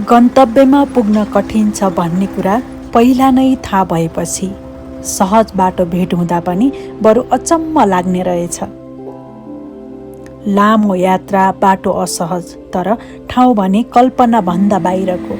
गन्तव्यमा पुग्न कठिन छ भन्ने कुरा पहिला नै थाहा भएपछि सहज बाटो भेट हुँदा पनि बरु अचम्म लाग्ने रहेछ। लामो यात्रा, बाटो असहज, तर ठाउँ भने कल्पना भन्दा बाहिरको।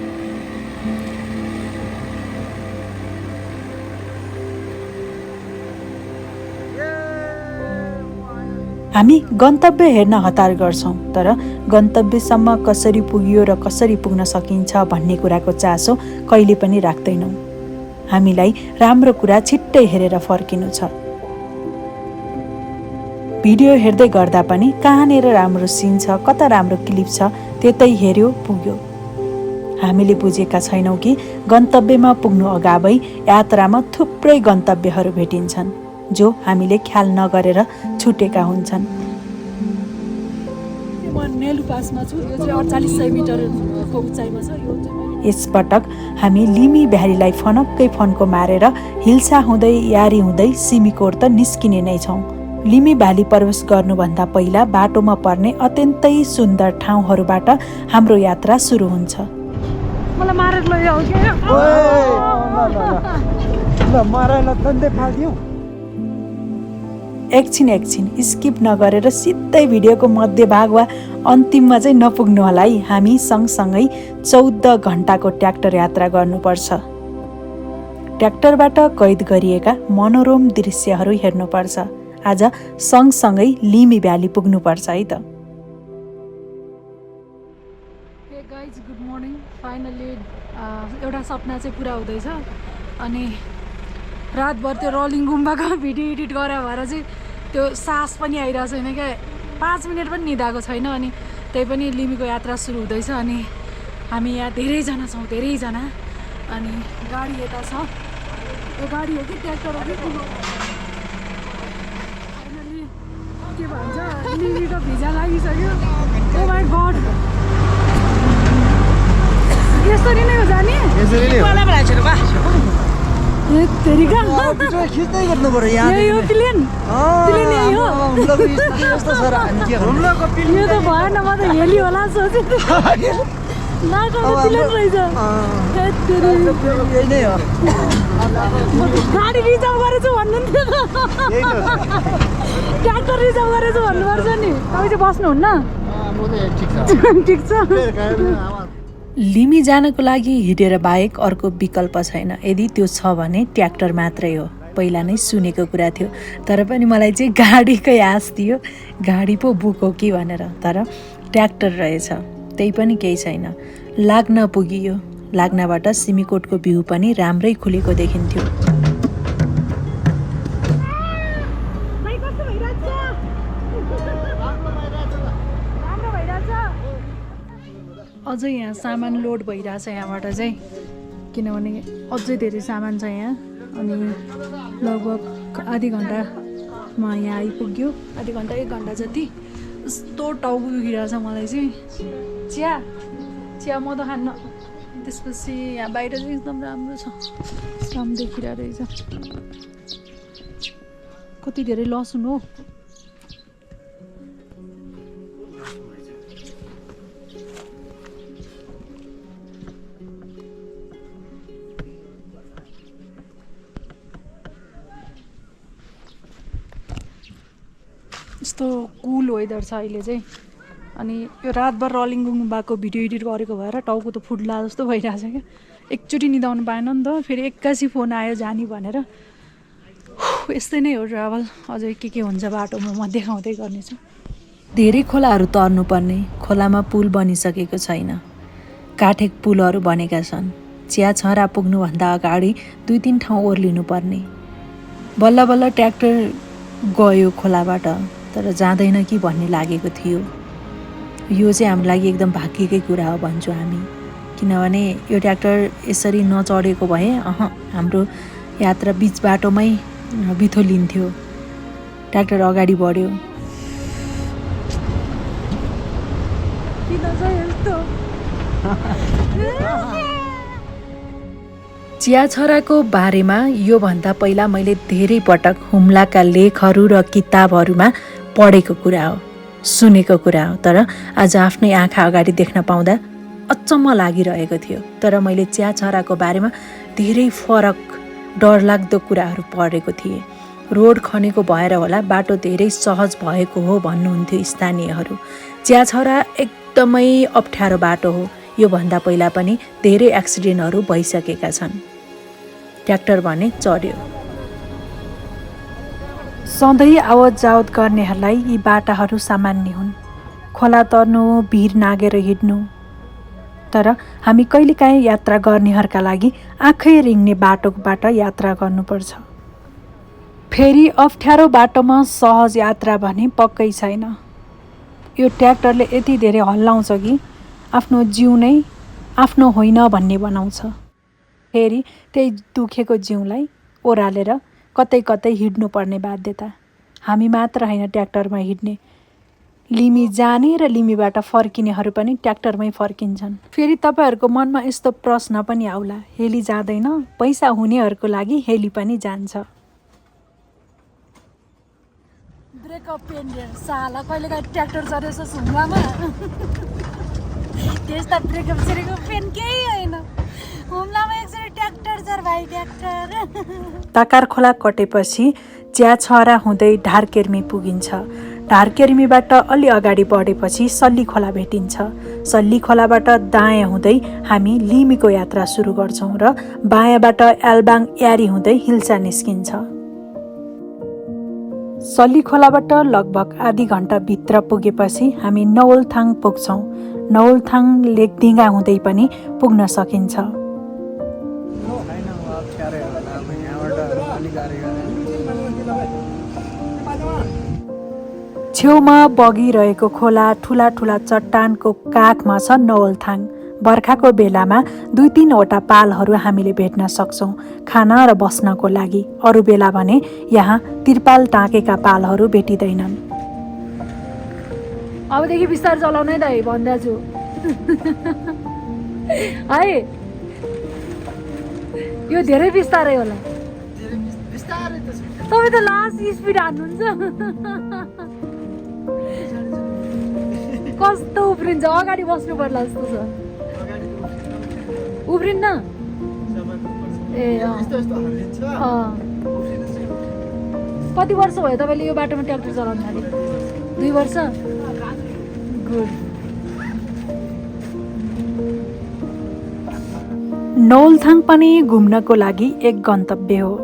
हामी गन्तव्य हेर्न हतार गर्छौँ, तर गन्तव्यसम्म कसरी पुगियो र कसरी पुग्न सकिन्छ भन्ने कुराको चासो कहिले पनि राख्दैनौँ। हामीलाई राम्रो कुरा छिट्टै हेरेर फर्किनु छ। भिडियो हेर्दै गर्दा पनि कहाँनिर राम्रो सिन छ, कता राम्रो क्लिप छ, त्यतै हेऱ्यो पुग्यो। हामीले बुझेका छैनौँ कि गन्तव्यमा पुग्नु अगावै यात्रामा थुप्रै गन्तव्यहरू भेटिन्छन् जो हामीले ख्याल नगरेर छुटेका हुन्छन्। यसपटक हामी लिमी भ्यालीलाई फनक्कै फन्को मारेर हिल्सा हुँदै यारी हुँदै सिमीकोट त निस्किने नै छौँ। लिमी भ्याली प्रवेश गर्नुभन्दा पहिला बाटोमा पर्ने अत्यन्तै सुन्दर ठाउँहरूबाट हाम्रो यात्रा सुरु हुन्छ। एकछिन स्किप नगरेर सिधै भिडियोको मध्यभाग वा अन्तिममा चाहिँ नपुग्नु होला है। हामी सँगसँगै 14 घन्टाको ट्र्याक्टर यात्रा गर्नुपर्छ। ट्र्याक्टरबाट कैद गरिएका मनोरम दृश्यहरू हेर्नुपर्छ। आज सँगसँगै लिमी भ्याली पुग्नुपर्छ है त। Guys good morning. फाइनली एउटा सपना चाहिँ पुरा हुँदैछ। अनि रातभर त्यो रलिङ गुम्बाको भिडियो एडिट गरे भएर चाहिँ त्यो सास पनि आइरहेको छैन क्या, 5 मिनट पनि निदाएको छैन। अनि त्यही पनि लिमीको यात्रा सुरु हुँदैछ। अनि हामी यहाँ धेरैजना छौँ, धेरैजना। अनि गाडी यता छ, यो गाडी हो कि ट्र्याक्टर हो कि फाइनली के भन्छ लिमीको भिजा लागिसक्यो। ओ माई गड, यसरी नै हो जाने? यो त भएन, म त हेली होला सोचेँ। गाडी रिजर्भ गरेछु भन्नु नि, ट्र्याक्टर रिजर्भ गरेछु भन्नुपर्छ नि। तपाईँ चाहिँ बस्नुहुन्न? ठिक छ। लिमी जानको लागि हिँडेर बाहेक अर्को विकल्प छैन। यदि त्यो छ भने ट्र्याक्टर मात्रै हो। पहिला नै सुनेको कुरा थियो, तर पनि मलाई चाहिँ गाडीकै आश थियो, गाडी पो बुक हो कि भनेर। तर ट्र्याक्टर रहेछ, त्यही पनि केही छैन। लाग्न पुगियो। लाग्नबाट सिमीकोटको भ्यू पनि राम्रै खुलेको देखिन्थ्यो। अझै यहाँ सामान लोड भइरहेछ यहाँबाट चाहिँ, किनभने अझै धेरै सामान छ यहाँ। अनि लगभग आधी घन्टामा यहाँ आइपुग्यो, आधी घन्टा 1 घन्टा जति। यस्तो टाउको दुखिरहेछ मलाई चाहिँ। चिया म त खान्न। त्यसपछि यहाँ बाहिर चाहिँ एकदम राम्रो छ, राम्रो देखिरहेको रहेछ। कति धेरै लसुन हो। यस्तो कुल वेदर छ अहिले चाहिँ। अनि यो रातभर रलिङ गुम्बाको भिडियो एडिट गरेको भएर टाउको त फुट्ला जस्तो भइरहेछ क्या। एकचोटि निदाउनु पाएन नि त, फेरि एक्कासी फोन आयो जानी भनेर। यस्तै नै हो ट्राभल। अझै के हुन्छ बाटोमा म देखाउँदै गर्नेछु। धेरै खोलाहरू तर्नुपर्ने, खोलामा पुल बनिसकेको छैन, काठे पुलहरू बनेका छन्। चिया छरा पुग्नुभन्दा अगाडि 2-3 ठाउँ ओर्लिनु पर्ने। बल्ल बल्ल ट्र्याक्टर गयो खोलाबाट, तर जाँदैन कि भन्ने लागेको थियो। यो चाहिँ हाम्रो लागि एकदम भाग्यकै कुरा हो भन्छु हामी, किनभने यो ट्र्याक्टर यसरी नचढेको भए हाम्रो यात्रा बिच बाटोमै बिथोलिन्थ्यो। ट्र्याक्टर अगाडि बढ्यो। चिया छराको बारेमा योभन्दा पहिला मैले धेरै पटक हुम्लाका लेखहरू र किताबहरूमा पढेको कुरा हो, सुनेको कुरा हो। तर आज आफ्नै आँखा अगाडि देख्न पाउँदा अचम्म लागिरहेको थियो। तर मैले चिया छराको बारेमा धेरै फरक डरलाग्दो कुराहरू पढेको थिएँ। रोड खनेको भएर होला बाटो धेरै सहज भएको हो भन्नुहुन्थ्यो स्थानीयहरू। चिया छरा एकदमै अप्ठ्यारो बाटो हो। योभन्दा पहिला पनि धेरै एक्सिडेन्टहरू भइसकेका छन्। ट्र्याक्टर भने चढ्यो। सधैँ आवत जावत गर्नेहरूलाई यी बाटाहरू सामान्य हुन्। खोला तर्नु, भिर नागेर हिँड्नु। तर हामी कहिलेकाहीँ यात्रा गर्नेहरूका लागि आँखै रिङ्ने बाटोबाट यात्रा गर्नुपर्छ। फेरि अप्ठ्यारो बाटोमा सहज यात्रा भने पक्कै छैन। यो ट्र्याक्टरले यति धेरै हल्लाउँछ कि आफ्नो जिउ नै आफ्नो होइन भन्ने बनाउँछ। फेरि त्यही दुखेको जिउलाई ओह्रालेर कतै कतै हिँड्नुपर्ने बाध्यता। हामी मात्र होइन ट्र्याक्टरमा हिँड्ने, लिमी जाने र लिमीबाट फर्किनेहरू पनि ट्र्याक्टरमै फर्किन्छन्। फेरि तपाईँहरूको मनमा यस्तो प्रश्न पनि आउला, हेली जाँदैन? पैसा हुनेहरूको लागि हेली पनि जान्छ। ब्रेकअप पेन साला कहिलेकाहीँ ट्र्याक्टर चढेछ हुम्लामा त्यस्ता ब्रेकअप चढेको पेन केही होइन। हुम्लामा एकचोटि ट्र्याक्टर चढ भाइ ट्र्याक्टर। ताकार खोला कटेपछि चिया छहरा हुँदै ढारकेर्मी पुगिन्छ। ढारकेर्मीबाट अलि अगाडि बढेपछि सल्ली खोला भेटिन्छ। सल्ली खोलाबाट दायाँ हुँदै हामी लिमीको यात्रा सुरु गर्छौँ र बायाँबाट एल्बाङ यारी हुँदै हिल्सा निस्किन्छ। सल्ली खोलाबाट लगभग आधी घन्टा भित्र पुगेपछि हामी नौलथाङ पुग्छौँ। नौलथाङ लेकदिङा हुँदै पनि पुग्न सकिन्छ। छेउमा बगिरहेको खोला ठुला ठुला चट्टानको काखमा छ नौलथाङ। बर्खाको बेलामा 2-3वटा पालहरू हामीले भेट्न सक्छौँ खाना र बस्नको लागि। अरू बेला भने यहाँ तिरपाल टाँकेका पालहरू भेटिँदैनन्। अबदेखि बिस्तार चलाउनै दाइ भन्दाछु है। यो धेरै बिस्तारै होला। तपाईँ त लास्ट स्पिड हान्नुहुन्छ। कस्तो उफ्रिन्छ, अगाडि बस्नु पर्ला जस्तो छ। उफ्रिन्न ए कति वर्ष भयो तपाईँले यो बाटोमा ट्र्याक्टर चलाउनु थाल्यो? 2 वर्ष। गुड। नौलथाङ पनि घुम्नको लागि एक गन्तव्य हो।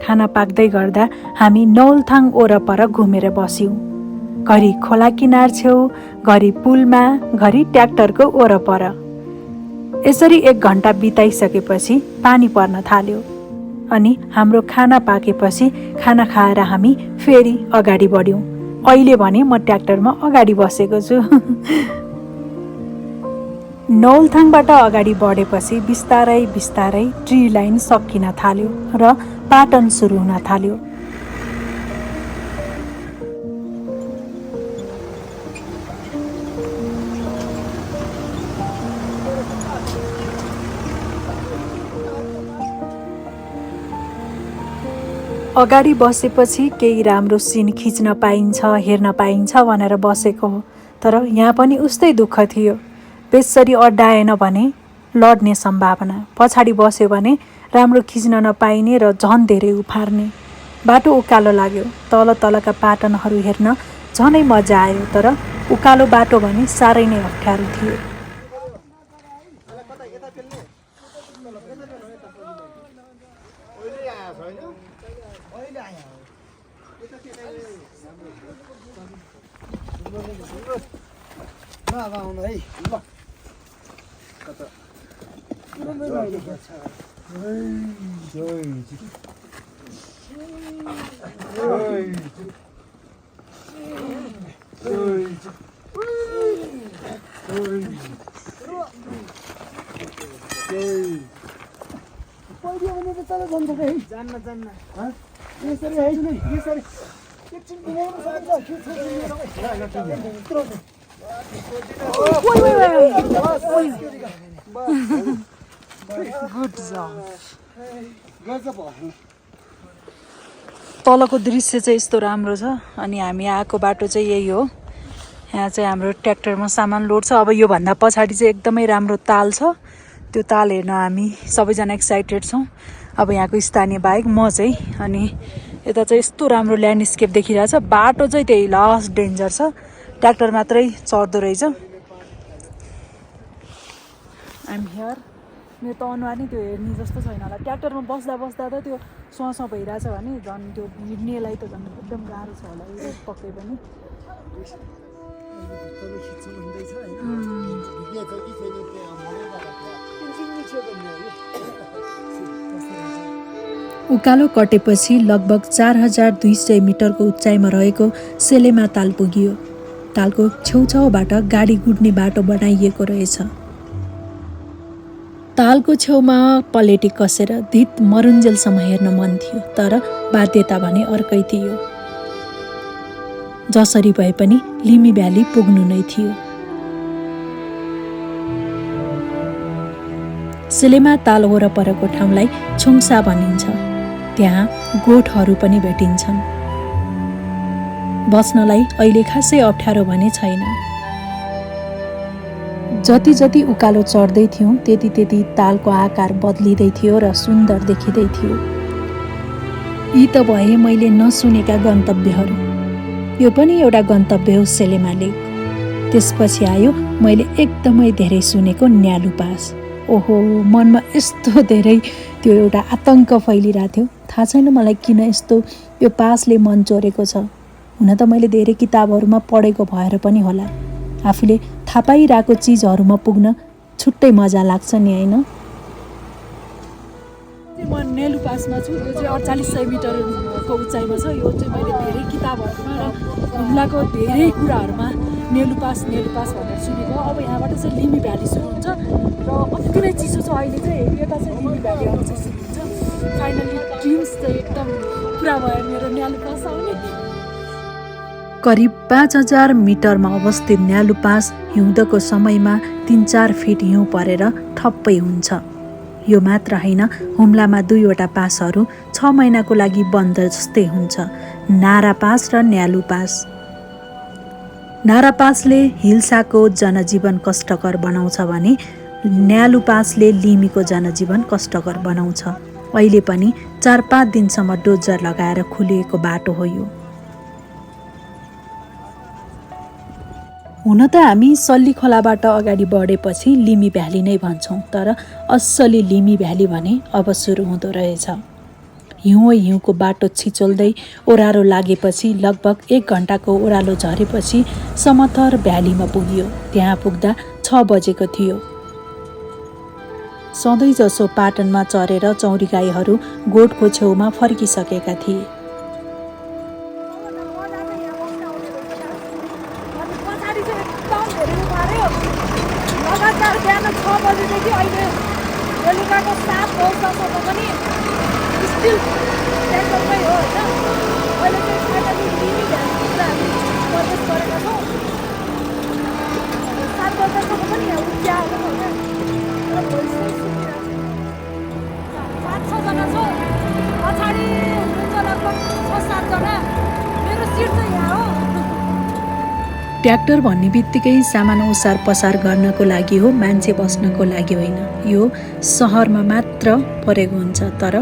खाना पाक्दै गर्दा हामी नौलथाङ ओरपर घुमेर बस्यौँ। घरि खोला किनार छेउ, घरि पुलमा, घरि ट्र्याक्टरको ओरपर। यसरी 1 घन्टा बिताइसकेपछि पानी पर्न थाल्यो अनि हाम्रो खाना पाकेपछि खाना खाएर हामी फेरि अगाडि बढ्यौँ। अहिले भने म ट्र्याक्टरमा अगाडि बसेको छु। नौलथाङबाट अगाडि बढेपछि बिस्तारै बिस्तारै ट्री लाइन सकिन थाल्यो र पाटन सुरु हुन थाल्यो। अगाडि बसेपछि केही राम्रो सिन खिच्न पाइन्छ, हेर्न पाइन्छ भनेर बसेको हो। तर यहाँ पनि उस्तै दुःख थियो। बेसरी अड्डाएन भने लड्ने सम्भावना। पछाडि बस्यो भने राम्रो खिच्न नपाइने र झन् धेरै उफार्ने। बाटो उकालो लाग्यो। तल तलका पाटनहरू हेर्न झनै मजा आयो। तर उकालो बाटो भने साह्रै नै अप्ठ्यारो थियो। तलको दृश्य चाहिँ यस्तो राम्रो छ अनि हामी आएको बाटो चाहिँ यही हो। यहाँ चाहिँ हाम्रो ट्र्याक्टरमा सामान लोड छ। अब योभन्दा पछाडि चाहिँ एकदमै राम्रो ताल छ, त्यो ताल हेर्न हामी सबैजना एक्साइटेड छौँ। अब यहाँको स्थानीय बाहेक म चाहिँ। अनि यता चाहिँ यस्तो राम्रो ल्यान्डस्केप देखिरहेछ। बाटो चाहिँ त्यही लास्ट डेन्जर छ, ट्र्याक्टर मात्रै चढ्दो रहेछ। I'm here. मेरो त अनुहार नि त्यो हेर्ने जस्तो छैन होला। ट्र्याक्टरमा बस्दा बस्दा त त्यो स्वास भइरहेछ भने झन् त्यो हिँड्नेलाई त झन् एकदम गाह्रो छ होला यो पक्कै पनि। उकालो कटेपछि लगभग 4200 मिटरको उचाइमा रहेको सेलेमा ताल पुगियो। तालको छेउछाउबाट गाडी गुड्ने बाटो बनाइएको रहेछ। तालको छेउमा पलेटी कसेर धित मरुन्जेलसम्म हेर्न मन थियो, तर बाध्यता भने अर्कै थियो। जसरी भए पनि लिमी भ्याली पुग्नु नै थियो। सेलेमा ताल वरपरको ठाउँलाई छुङसा भनिन्छ। त्यहाँ गोठहरू पनि भेटिन्छन्। बस्नलाई अहिले खासै अप्ठ्यारो भने छैन। जति जति उकालो चढ्दै थियौँ त्यति त्यति तालको आकार बदलिँदै थियो र सुन्दर देखिँदै थियो। यी त भए मैले नसुनेका गन्तव्यहरू। यो पनि एउटा गन्तव्य हो, सेलेमा लेक। त्यसपछि आयो मैले एकदमै धेरै सुनेको न्यालु पास। ओहो, मनमा यस्तो धेरै त्यो एउटा आतङ्क फैलिरहेको थियो। थाहा छैन मलाई किन यस्तो यो पासले मन चोरेको छ। हुन त मैले धेरै किताबहरूमा पढेको भएर पनि होला। आफूले थाहा पाइरहेको चिजहरूमा पुग्न छुट्टै मजा लाग्छ नि, होइन? म नेलु पासमा छु। यो चाहिँ 4800 मिटरको उचाइमा छ। यो चाहिँ मैले धेरै किताबहरूमा र हुम्लाको धेरै कुराहरूमा नेलु पास भनेर सुनेको। अब यहाँबाट चाहिँ लिमी भ्याली सुरु हुन्छ र अति नै चिसो छ अहिले चाहिँ। यता चाहिँ लिमी भ्याली आउँछ सुरु हुन्छ। फाइनली ड्रिम्स चाहिँ एकदम पुरा भयो मेरो न्यालु पास आउने। करिब 5000 मिटरमा अवस्थित न्यालु पास हिउँदको समयमा 3-4 फिट हिउँ परेर ठप्पै हुन्छ। यो मात्र होइन, हुम्लामा 2वटा पासहरू 6 महिनाको लागि बन्द जस्तै हुन्छ, नारा पास र न्यालु पास। नारा पासले हिल्साको जनजीवन कष्टकर बनाउँछ भने न्यालु पासले लिमीको जनजीवन कष्टकर बनाउँछ। अहिले पनि 4-5 दिनसम्म डोजर लगाएर खुलिएको बाटो हो यो। हुन त हामी सल्ली खोलाबाट अगाडि बढेपछि लिमी भ्याली नै भन्छौँ, तर असली लिमी भ्याली भने अब सुरु हुँदो रहेछ। हिउँको बाटो छिचोल्दै ओह्रालो लागेपछि लगभग 1 घन्टाको ओह्रालो झरेपछि समथर भ्यालीमा पुगियो। त्यहाँ पुग्दा 6 बजेको थियो। सधैँ जसो पाटनमा चरेर चौरी गाईहरू गोठको छेउमा फर्किसकेका थिए। लगातार बिहान 6 बजेदेखि अहिले बेलुकाको 7 बज्दासम्म पनि स्टिल ट्र्याक्टरमै हो, होइन? अहिले चाहिँ फाइनली लिमी भ्याली पुरा हामी प्रवेश गरेका छौँ। 7 बज्दासम्म पनि यहाँ उज्यालो होइन, र भोइस 5-6 जना छौँ। पछाडि हुनुहुन्छ लगभग 6-7 जना। मेरो सिट चाहिँ यहाँ हो। ट्र्याक्टर भन्ने बित्तिकै सामान ओसार पसार गर्नको लागि हो, मान्छे बस्नको लागि होइन। यो सहरमा मात्र परेको हुन्छ, तर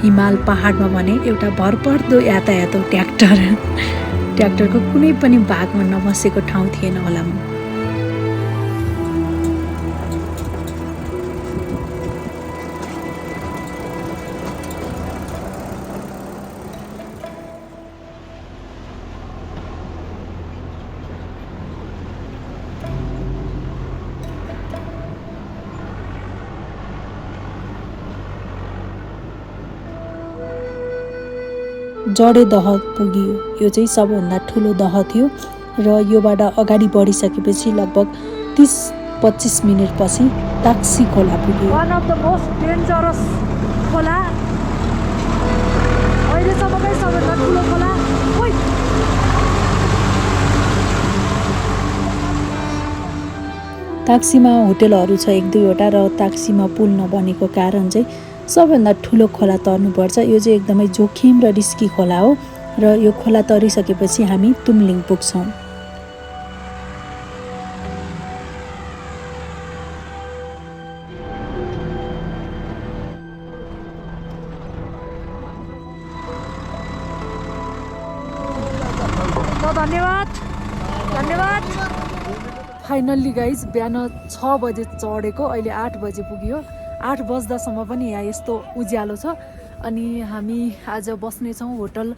हिमाल पहाडमा भने एउटा भरपर्दो यातायात हो ट्र्याक्टर। ट्र्याक्टरको कुनै पनि भागमा नबसेको ठाउँ थिएन होला। जडे दह पुगियो। यो चाहिँ सबभन्दा ठुलो दह थियो र योबाट अगाडि बढिसकेपछि लगभग 30-25 मिनटपछि ताक्सी खोला पुग्यो। One of the most dangerous खोला, अहिलेसम्मकै सबभन्दा ठुलो खोला। ताक्सीमा होटेलहरू छ 1-2वटा र ताक्सीमा पुल नबनेको कारण चाहिँ सबभन्दा ठुलो खोला तर्नुपर्छ। यो चाहिँ एकदमै जोखिम र रिस्की खोला हो र यो खोला तरिसकेपछि हामी तुमलिङ पुग्छौँ। धन्यवाद धन्यवाद। फाइनल्ली गाइज बिहान 6 बजे चढेको अहिले 8 बजे पुग्यो। 8 बज्दासम्म पनि यहाँ यस्तो उज्यालो छ। अनि हामी आज बस्नेछौँ होटल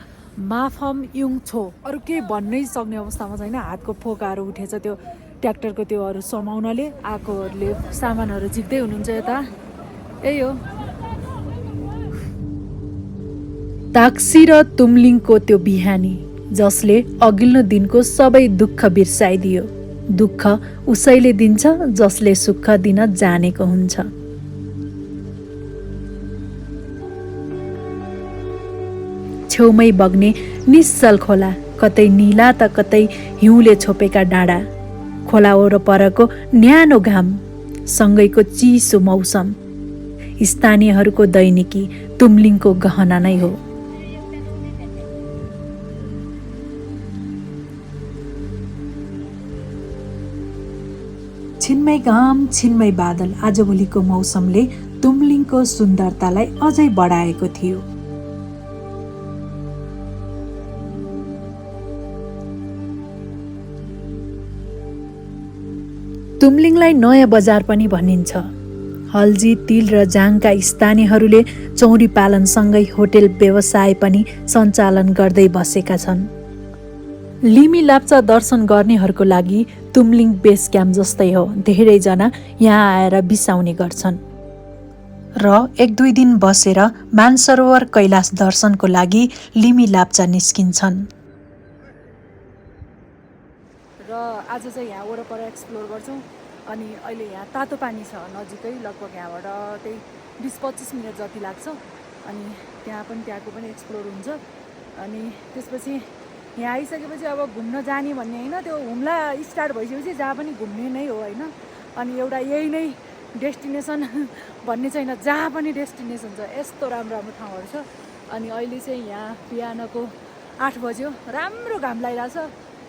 माफम युङछो। अरू केही भन्नै सक्ने अवस्थामा छैन। हातको फोकाहरू उठेछ त्यो ट्र्याक्टरको त्योहरू समाउनले। आएकोहरूले सामानहरू झिक्दै हुनुहुन्छ यता। यही हो ताक्सी र तुमलिङको त्यो बिहानी जसले अघिल्लो दिनको सबै दुःख बिर्साइदियो। दुःख उसैले दिन्छ जसले सुख दिन जानेको हुन्छ। छेउमै बग्ने निश्चल खोला, कतै निला त कतै हिउँले छोपेका डाँडा, खोला वरपरको न्यानो घाम, सँगैको चिसो मौसम, स्थानीयहरूको दैनिकी तुमलिङको गहना नै हो। छिनमै घाम छिनमै बादल आजभोलिको मौसमले तुमलिङको सुन्दरतालाई अझै बढाएको थियो। तुमलिङलाई नयाँ बजार पनि भनिन्छ। हल्जी, तिल र जाङका स्थानीयहरूले चौरी पालनसँगै होटेल व्यवसाय पनि सञ्चालन गर्दै बसेका छन्। लिमी लाप्चा दर्शन गर्नेहरूको लागि तुमलिङ बेस क्याम्प जस्तै हो। धेरैजना यहाँ आएर बिसाउने गर्छन् र 1-2 दिन बसेर मानसरोवर कैलाश दर्शनको लागि लिमी लाप्चा निस्किन्छन्। र आज चाहिँ यहाँ वरपर एक्सप्लोर गर्छौँ। अनि अहिले यहाँ तातो पानी छ नजिकै, लगभग यहाँबाट त्यही 20-25 मिनट जति लाग्छ। अनि त्यहाँको पनि एक्सप्लोर हुन्छ। अनि त्यसपछि यहाँ आइसकेपछि अब घुम्न जाने भन्ने होइन, त्यो हुम्ला स्टार्ट भइसकेपछि जहाँ पनि घुम्ने नै हो होइन। अनि एउटा यही नै डेस्टिनेसन भन्ने छैन, जहाँ पनि डेस्टिनेसन छ। यस्तो राम्रो राम्रो ठाउँहरू छ। अनि अहिले चाहिँ यहाँ बिहानको 8 बज्यो, राम्रो घाम लागिरहेछ,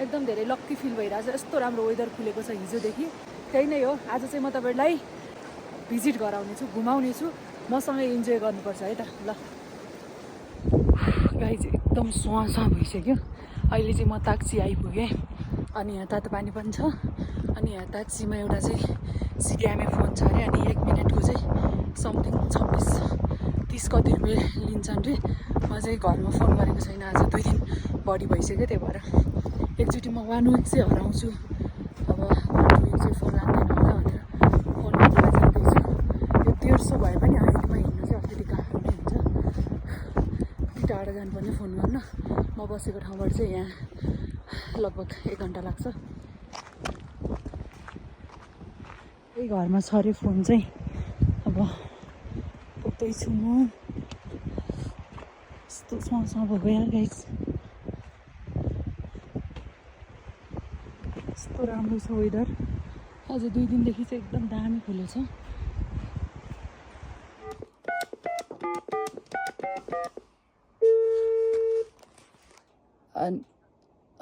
एकदम धेरै लक्की फिल भइरहेछ। यस्तो राम्रो वेदर खुलेको छ हिजोदेखि। त्यही नै हो, आज चाहिँ म तपाईँलाई भिजिट गराउनेछु, घुमाउनेछु। मसँगै इन्जोय गर्नुपर्छ है त। ल गाई चाहिँ एकदम सुहाँ भइसक्यो। अहिले चाहिँ म ताक्सी आइपुगेँ। अनि यहाँ तातो पानी पनि छ। अनि यहाँ ताक्सीमा एउटा चाहिँ सिडिएमए फोन छ अरे। अनि 1 मिनटको चाहिँ समथिङ 26-30 कति रुपियाँ लिन्छन् अरे। म चाहिँ घरमा फोन गरेको छैन, आज 2 दिन बढी भइसक्यो। त्यही भएर एकचोटि म 1 विक चाहिँ हराउँछु। अब 1 विक चाहिँ फोन लाग्दैन होला भनेर फोन गरेर जाँदैछु। यो 150 भए पनि हाइटमा हिँड्नु चाहिँ अलिकति गाह्रो नै हुन्छ। कति टाढा जानुपर्ने फोन गर्न। म बसेको ठाउँबाट चाहिँ यहाँ लगभग 1 घन्टा लाग्छ। यही घरमा छ अरे फोन चाहिँ। अब पुग्दैछु म। यस्तो सुहाँ भएको यार गाइस, यस्तो राम्रो छ वेदर। आज 2 दिनदेखि चाहिँ एकदम दामी खुलो छ।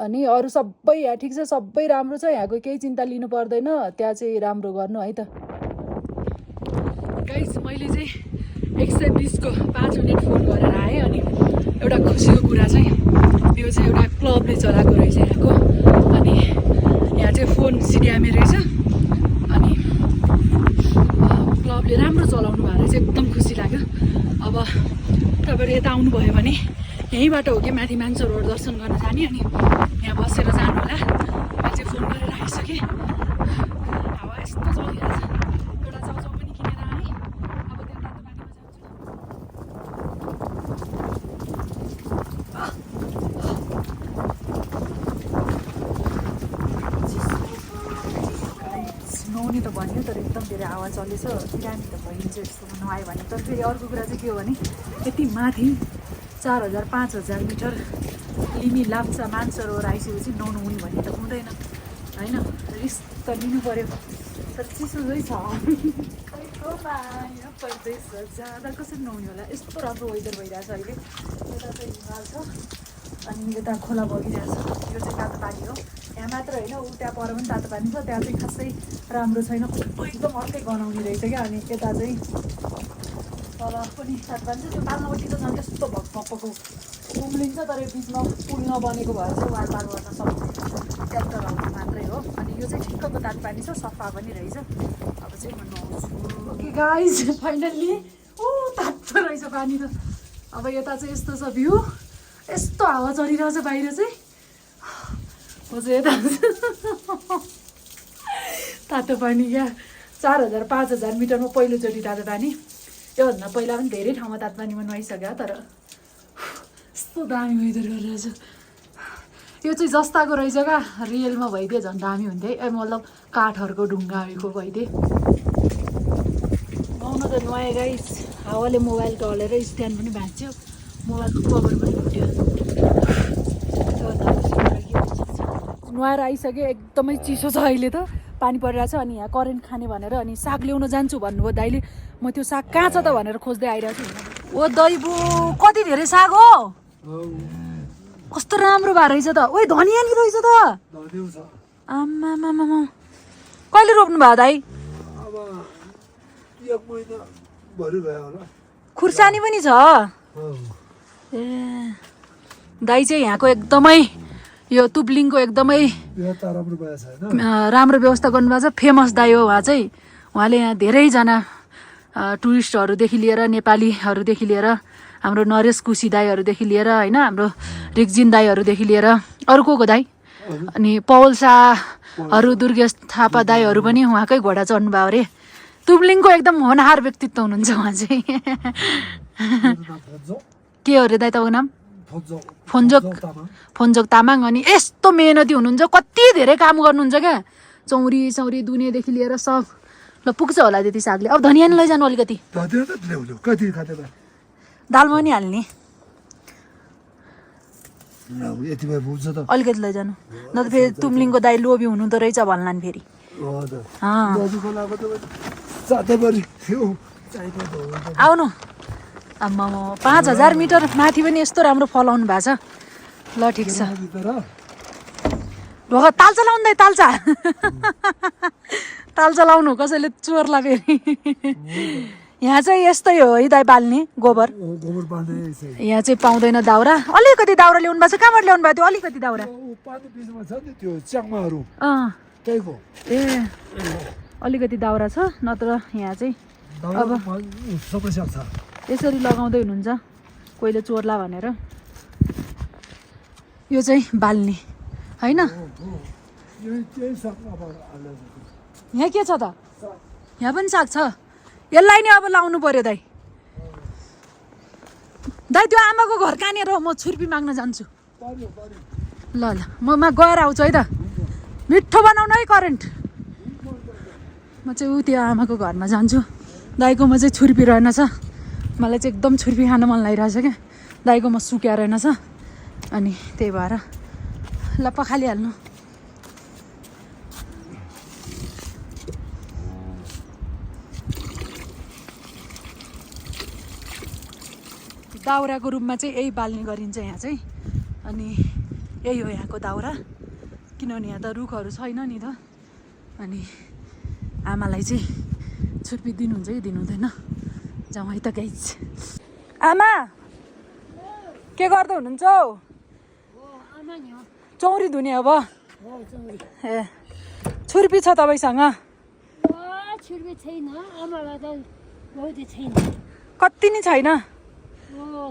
अनि अरू सबै यहाँ ठिक छ, सबै राम्रो छ। यहाँको केही चिन्ता लिनु पर्दैन, त्यहाँ चाहिँ राम्रो गर्नु है त। गाइस मैले चाहिँ 120 को 5 मिनट फोन गरेर आएँ। अनि एउटा खुसीको कुरा चाहिँ यो चाहिँ एउटा क्लबले चलाएको रहेछ यहाँको। अनि यहाँ चाहिँ फोन सिडिएमए रहेछ। अनि क्लबले राम्रो चलाउनु भएको रहेछ, एकदम खुसी लाग्यो। अब तपाईँहरू यता आउनुभयो भने यहीँबाट हो कि माथि मानसरोवर दर्शन गर्न जाने। अनि यहाँ बसेर जानु होला। मैले चाहिँ फोन गरेर आइसकेँ। हावा यस्तो चलिरहेछ। एउटा चाउचाउ पनि किनेर आएँ। अब त्यहाँ तातो पानीमा जान्छु। नुहाउने त भन्यो तर एकदम धेरै हावा चलेछ। बिरामी त भइन्छ यस्तो नआयो भने। तर फेरि अर्को कुरा चाहिँ के हो भने यति माथि 4000-5000 मिटर लिमी लाप्चा मानसरोवर आइसकेपछि नुहाउनु हुने भन्ने त हुँदैन होइन। रिस्क त लिनु पऱ्यो। तर चिसो चाहिँ छ। यहाँ पर्दैछ, जाँदा कसरी नुहाउने होला। यस्तो राम्रो वेदर भइरहेछ अहिले। यता चाहिँ हिमाल छ अनि यता खोला बगिरहेछ। यो चाहिँ तातो पानी हो। यहाँ मात्र होइन, ऊ त्यहाँ पर पनि तातो पानी छ। त्यहाँ चाहिँ खासै राम्रो छैन, कस्तो एकदम अर्कै गनाउने रहेछ क्या। अनि यता चाहिँ तल पनि तातो पानी छ। त्यो पाल्नपट्टि त झन् त्यस्तो भक्कको तुम्लिङ छ तर यो बिचमा पुल नबनेको भएर चाहिँ वार पार गर्न सक्दैन ट्र्याक्टरहरू मात्रै हो अनि यो चाहिँ ठिक्कको तातोपानी छ सफा पनि रहेछ अब चाहिँ म नुहाउँछु ओके गाइज फाइनल्ली तातो रहेछ पानी त अब यता चाहिँ यस्तो छ भ्यू यस्तो हावा चलिरहेछ बाहिर चाहिँ म चाहिँ यता तातो पानी क्या 4000 5000 मिटरमा पहिलोचोटि तातो पानी योभन्दा पहिला पनि धेरै ठाउँमा तातो पानीमा नुहाइसक्यो तर यस्तो दामी वेदर गरिरहेछ यो चाहिँ जस्ताको रहेछ क्या रियलमा भइदिए झन् दामी हुन्थ्यो है मतलब काठहरूको ढुङ्गाहरूको भइदिए नुहाउन त नुहाएँ गाइस हावाले मोबाइल ढलेर स्ट्यान्ड पनि भाँच्यो मोबाइलको कभर पनि फुट्यो नुहाएर आइसक्यो एकदमै चिसो छ अहिले त पानी परिरहेको छ अनि यहाँ करेन्ट खाने भनेर अनि साग ल्याउन जान्छु भन्नुभयो दाइले म त्यो साग कहाँ छ त भनेर खोज्दै आइरहेको छु ओ दैबो कति धेरै साग हो कस्तो राम्रो भएर रहेछ त ओइ धनियाँ नि रहेछ त आमामामा कहिले रोप्नु भयो दाइ खुर्सानी पनि छ ए दाइ चाहिँ यहाँको एकदमै यो तुप्लिङको एकदमै राम्रो व्यवस्था गर्नुभएको छ फेमस दाइ हो उहाँ चाहिँ उहाँले यहाँ धेरैजना टुरिस्टहरूदेखि लिएर नेपालीहरूदेखि लिएर हाम्रो नरेश कुसी दाईहरूदेखि लिएर होइन हाम्रो रिक्जिन दाईहरूदेखि लिएर अरू को दाई अनि पौल शाहहरू दुर्गेश थापा दाईहरू पनि उहाँकै घोडा चढ्नुभयो अरे तुप्लिङको एकदम होनहार व्यक्तित्व हुनुहुन्छ उहाँ चाहिँ के हो अरे दाई तपाईँको नाम फोन्जोक तामाङ अनि यस्तो मेहनती हुनुहुन्छ कति धेरै काम गर्नुहुन्छ क्या चौरी दुनेदेखि लिएर सब ल पुग्छ होला त्यति सागले अब धनियाँ नि लैजानु अलिकति दालमा पनि हाल्ने अलिकति लैजानु न त फेरि तुम्लिङको दाइ लोभी हुनुहुँदो रहेछ भन्ला नि फेरि आउनु आम्मा 5000 मिटर माथि पनि यस्तो राम्रो फलाउनु भएको छ ल ठिक छ ढोका तालचा लाउनु दाइ तालचा लाउनु कसैले चोर्ला फेरि यहाँ चाहिँ यस्तै हो है दाइ पाल्ने गोबर यहाँ चाहिँ पाउँदैन दाउरा अलिकति दाउरा ल्याउनु भएको छ कहाँबाट ल्याउनु भएको थियो अलिकति दाउरा ए अलिकति दाउरा छ नत्र यहाँ चाहिँ अब यसरी लगाउँदै हुनुहुन्छ कोहीले चोर्ला भनेर यो चाहिँ बाल्ने होइन यहाँ के छ त यहाँ पनि साग छ यसलाई नि अब लाउनु पर्यो दाइ त्यो आमाको घर कहाँनिर हो म छुर्पी माग्न जान्छु ल म गएर आउँछु है त मिठो बनाउनु है करेन्ट म चाहिँ त्यो आमाको घरमा जान्छु दाइकोमा चाहिँ छुर्पी रहेनछ मलाई चाहिँ एकदम छुर्पी खान मन लागिरहेछ क्या दाइकोमा सुक्या रहेनछ अनि त्यही भएर ल पखालिहाल्नु दाउराको रूपमा चाहिँ यही बाल्ने गरिन्छ यहाँ चाहिँ अनि यही हो यहाँको दाउरा किनभने यहाँ त रुखहरू छैन नि त अनि आमालाई चाहिँ छुर्पी दिनुहुन्छ कि दिनुहुँदैन जाउँ है त गाइज आमा के गर्दै हुनुहुन्छ हौ चौरी धुने अब ए छुर्पी छ तपाईँसँग कति नि छैन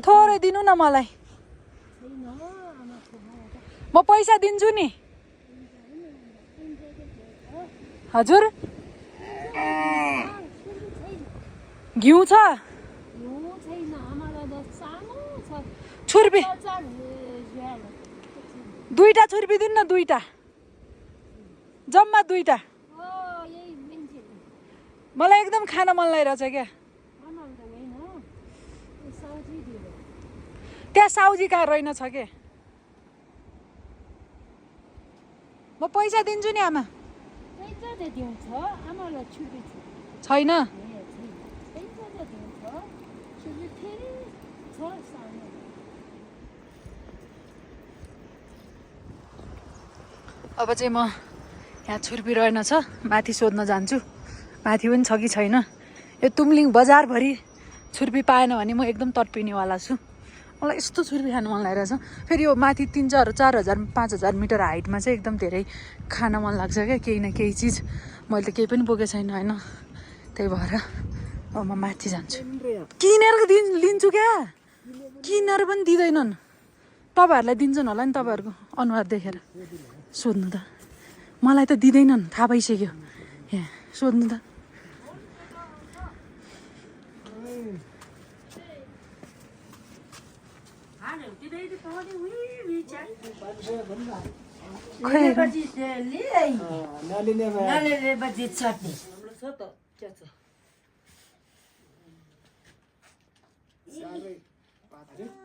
थोरै दिनु न मलाई म पैसा दिन्छु नि हजुर घिउ छ छुर्पी दुईटा छुर्पी दिनु न दुईटा जम्मा दुईटा मलाई एकदम खान मन लागिरहेछ क्या त्यहाँ साउजी कहाँ रहेनछ के म पैसा दिन्छु नि आमा छैन अब चाहिँ म यहाँ छुर्पी रहेनछ माथि सोध्न जान्छु माथि पनि छ कि छैन यो तुम्लिङ बजारभरि छुर्पी पाएन भने म एकदम तडपिनेवाला छु मलाई यस्तो छुर्पी खानु मन लागिरहेछ फेरि यो माथि 3,000 4,000 5,000 मिटर हाइटमा चाहिँ एकदम धेरै खान मन लाग्छ क्या केही न केही चिज मैले त केही पनि बोकेको छैन होइन त्यही भएर अब म माथि जान्छु किनेर लिन्छु क्या किनेर पनि दिँदैनन् तपाईँहरूलाई दिन्छन् होला नि तपाईँहरूको अनुहार देखेर सोध्नु त मलाई त दिँदैनन् थाहा भइसक्यो यहाँ सोध्नु त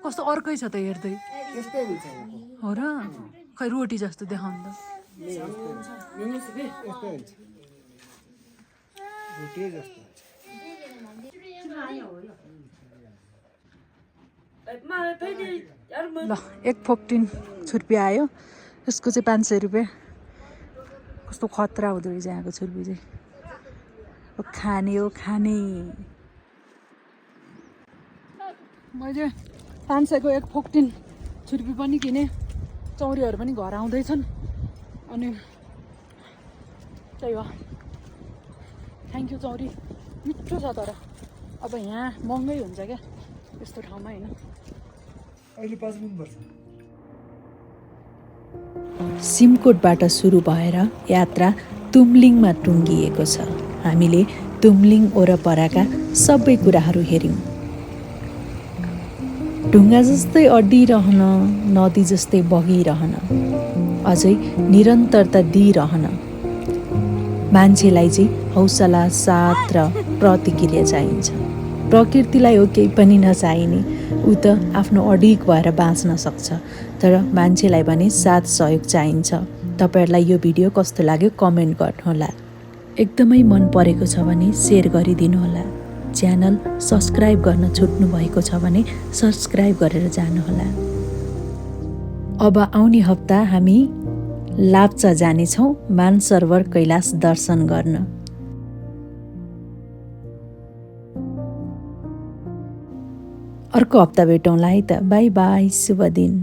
कस्तो अर्कै छ त हेर्दै हो र खै रोटी जस्तो देखाउनु त ल 1.14 छुर्पी आयो यसको चाहिँ 500 रुपियाँ कस्तो खतरा हुँदो रहेछ यहाँको छुर्पी चाहिँ खाने हो खाने मैले 500 को 1.14 छुर्पी पनि किने चौरीहरू पनि घर आउँदैछन् अनि त्यही हो थ्याङ्क यू चौरी मिठो छ तर अब यहाँ महँगै हुन्छ क्या यस्तो ठाउँमा होइन अहिले 5 मिनट सिमकोटबाट सुरु भएर यात्रा तुमलिङमा टुङ्गिएको छ हामीले तुमलिङ वरपरका सबै कुराहरू हेऱ्यौँ ढुङ्गा जस्तै अड्डिरहन नदी जस्तै बगिरहन अझै निरन्तरता दिइरहन मान्छेलाई चाहिँ हौसला साथ र प्रतिक्रिया चाहिन्छ प्रकृतिलाई हो केही पनि नचाहिने ऊ त आफ्नो अडिग भएर बाँच्न सक्छ तर मान्छेलाई भने साथ सहयोग चाहिन्छ तपाईँहरूलाई यो भिडियो कस्तो लाग्यो कमेन्ट गर्नुहोला एकदमै मन परेको छ भने सेयर गरिदिनुहोला च्यानल सब्सक्राइब गर्न छुट्नु भएको छ भने सब्सक्राइब गरेर जानुहोला अब आउने हप्ता हामी लाप्चा जानेछौँ मानसरोवर कैलाश दर्शन गर्न अर्को हप्ता भेटौँला है त बाई बाई शुभ दिन